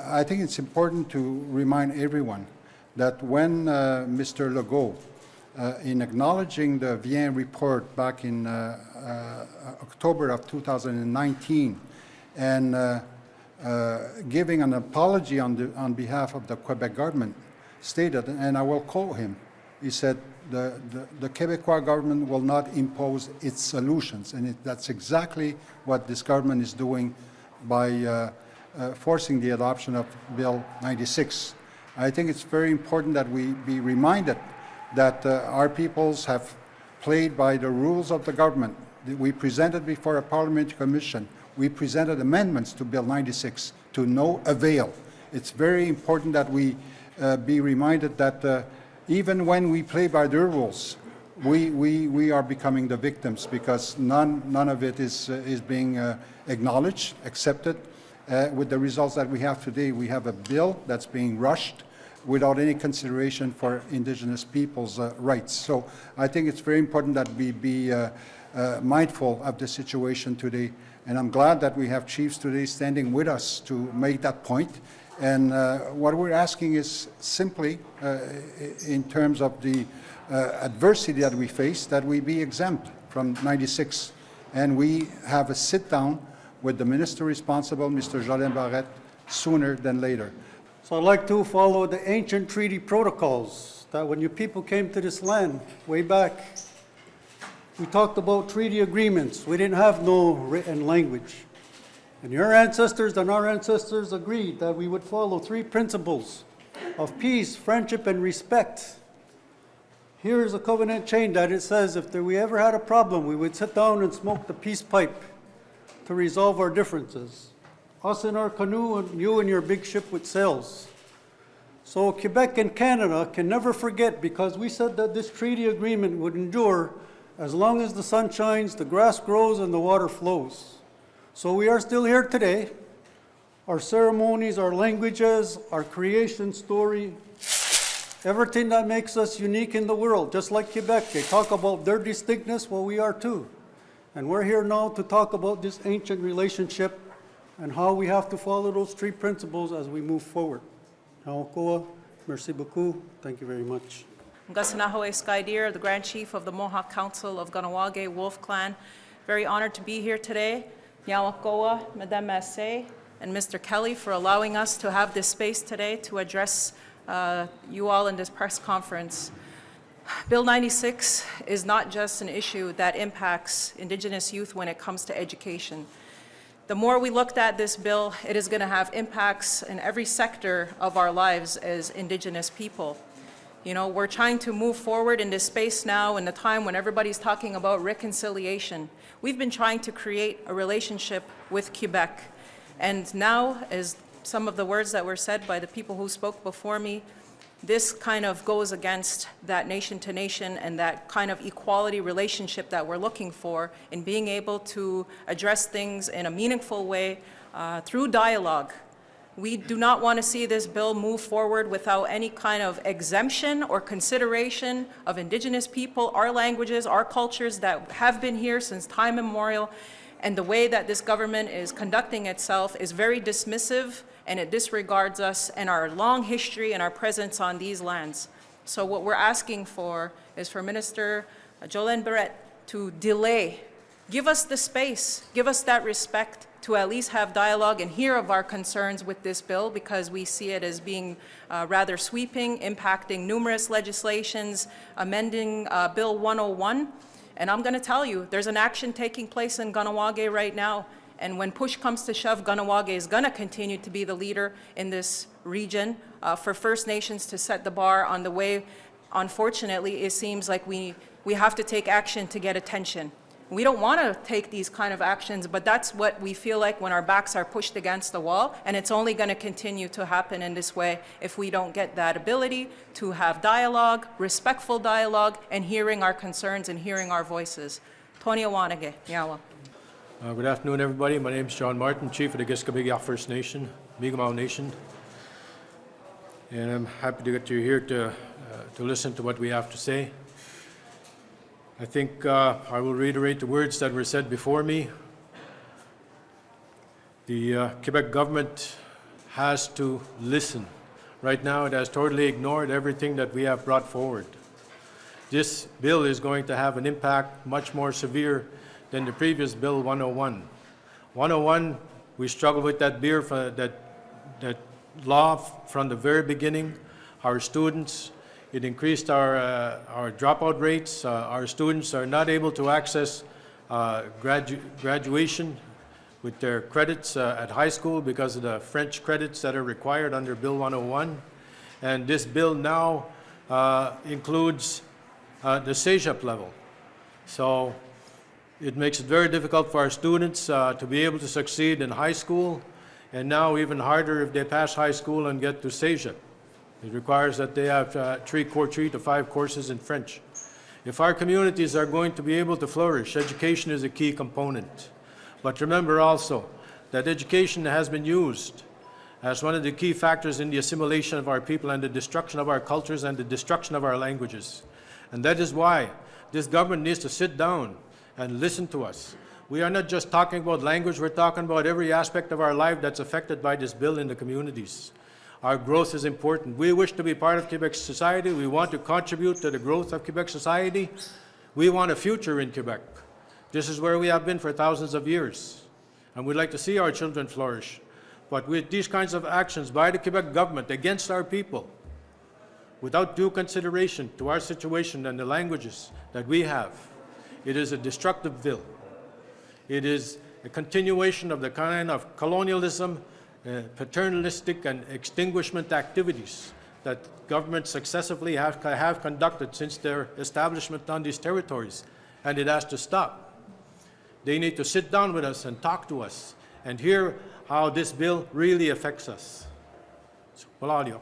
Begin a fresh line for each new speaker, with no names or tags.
I think it's important to remind everyone that when Mr. Legault, in acknowledging the Vienne report back in October of 2019 and giving an apology on behalf of the Quebec government, stated, and I will quote him, he said, the Quebecois government will not impose its solutions, and that's exactly what this government is doing by forcing the adoption of Bill 96. I think it's very important that we be reminded that our peoples have played by the rules of the government. We presented before a parliamentary commission. We presented amendments to Bill 96 to no avail. It's very important that we be reminded that even when we play by their rules, we are becoming the victims because none of it is being acknowledged, accepted. With the results that we have today, we have a bill that's being rushed without any consideration for Indigenous people's rights. So I think it's very important that we be mindful of the situation today. And I'm glad that we have chiefs today standing with us to make that point. And what we're asking is simply, in terms of the adversity that we face, that we be exempt from 96. And we have a sit-down with the minister responsible, Mr. Jolin Barrette, sooner than later.
So I'd like to follow the ancient treaty protocols that when your people came to this land way back, we talked about treaty agreements. We didn't have no written language. And your ancestors and our ancestors agreed that we would follow 3 principles of peace, friendship, and respect. Here's a covenant chain that it says if we ever had a problem, we would sit down and smoke the peace pipe to resolve our differences. Us in our canoe and you in your big ship with sails. So Quebec and Canada can never forget, because we said that this treaty agreement would endure as long as the sun shines, the grass grows, and the water flows. So we are still here today. Our ceremonies, our languages, our creation story, everything that makes us unique in the world, just like Quebec. They talk about their distinctness, well, we are too. And we're here now to talk about this ancient relationship and how we have to follow those 3 principles as we move forward. Merci beaucoup. Thank you very much.
Ngasanahoe Skydeer, the Grand Chief of the Mohawk Council of Ganawage Wolf Clan. Very honored to be here today. Nyawakoa, Madame Massé, and Mr. Kelly for allowing us to have this space today to address you all in this press conference. Bill 96 is not just an issue that impacts Indigenous youth when it comes to education. The more we looked at this bill, it is going to have impacts in every sector of our lives as Indigenous people. You know, we're trying to move forward in this space now in the time when everybody's talking about reconciliation. We've been trying to create a relationship with Quebec. And now, as some of the words that were said by the people who spoke before me, this kind of goes against that nation to nation and that kind of equality relationship that we're looking for in being able to address things in a meaningful way through dialogue. We do not want to see this bill move forward without any kind of exemption or consideration of Indigenous people, our languages, our cultures that have been here since time immemorial. And the way that this government is conducting itself is very dismissive, and it disregards us and our long history and our presence on these lands. So what we're asking for is for Minister Jolin Barrette to delay, give us the space, give us that respect to at least have dialogue and hear of our concerns with this bill, because we see it as being rather sweeping, impacting numerous legislations, amending Bill 101. And I'm going to tell you, there's an action taking place in Ganawage right now. And when push comes to shove, Ganawage is going to continue to be the leader in this region for First Nations to set the bar on the way. Unfortunately, it seems like we have to take action to get attention. We don't want to take these kind of actions, but that's what we feel like when our backs are pushed against the wall, and it's only going to continue to happen in this way if we don't get that ability to have dialogue, respectful dialogue, and hearing our concerns and hearing our voices. Tony Awanage, Yawa.
Good afternoon, everybody. My name is John Martin, Chief of the Quebec'S First Nation, Mi'kmaq Nation. And I'm happy to get you here to listen to what we have to say. I think I will reiterate the words that were said before me. The Quebec government has to listen. Right now, it has totally ignored everything that we have brought forward. This bill is going to have an impact much more severe than the previous Bill 101. 101, we struggled with that that law from the very beginning. Our students, it increased our dropout rates. Our students are not able to access graduation with their credits at high school because of the French credits that are required under Bill 101. And this bill now includes the CEGEP level. So it makes it very difficult for our students to be able to succeed in high school, and now even harder if they pass high school and get to CEGEP. It requires that they have 3 to 5 courses in French. If our communities are going to be able to flourish, education is a key component. But remember also that education has been used as one of the key factors in the assimilation of our people and the destruction of our cultures and the destruction of our languages. And that is why this government needs to sit down and listen to us. We are not just talking about language, we're talking about every aspect of our life that's affected by this bill in the communities. Our growth is important. We wish to be part of Quebec's society. We want to contribute to the growth of Quebec society. We want a future in Quebec. This is where we have been for thousands of years, and we'd like to see our children flourish. But with these kinds of actions by the Quebec government against our people, without due consideration to our situation and the languages that we have, it is a destructive bill. It is a continuation of the kind of colonialism, paternalistic and extinguishment activities that governments successively have conducted since their establishment on these territories, and it has to stop. They need to sit down with us and talk to us and hear how this bill really affects us. Well, audio.